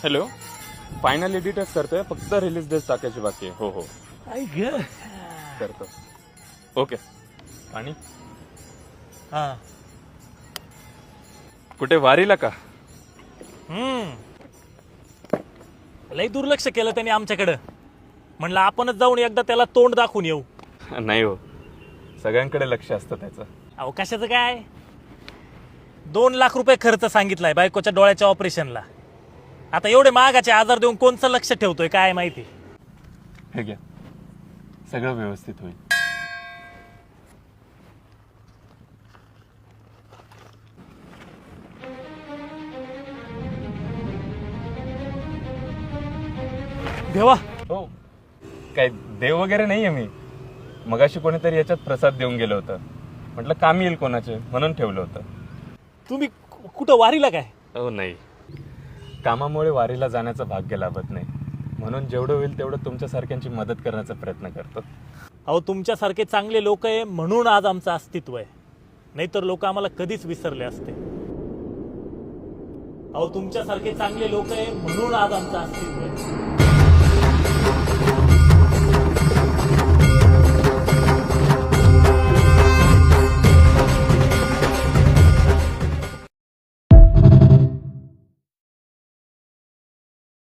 Hello, final एडिटच करतोय, फक्त release date टाकायची बाकी आहे. हो हो आई ग. करतो. ओके. आणि हा. कुठे वारीला का? लई दुर्लक्ष केलं त्यांनी आमच्याकडं. म्हणलं आपणच जाऊन एकदा त्याला तोंड दाखवून येऊ. नाही हो, सगळ्यांकडे लक्ष असतं त्याचं. अहो कशाचं काय, 2 लाख रुपये खर्च सांगितलाय बायकोच्या डोळ्याच्या ऑपरेशनला. आता एवढे महागाचे आजार देऊन कोणचं लक्ष ठेवतोय काय माहिती. हे घ्या, सगळं व्यवस्थित होईल. देवा. हो, काय देव वगैरे नाहीये मी. मगाशी कोणीतरी याच्यात प्रसाद देऊन गेलं होतं. म्हटलं काम येईल कोणाचे, म्हणून ठेवलं होतं. तुम्ही कुठं वारीला काय? हो नाही, कामामुळे वारीला जाण्याचं भाग्य लाभत नाही, म्हणून जेवढं होईल तेवढं तुमच्यासारख्यांची मदत करण्याचा प्रयत्न करतो. अहो तुमच्यासारखे चांगले लोक आहे म्हणून आज आमचं अस्तित्व आहे, नाहीतर लोक आम्हाला कधीच विसरले असते. अहो तुमच्यासारखे चांगले लोक आहे म्हणून आज आमचं अस्तित्व आहे.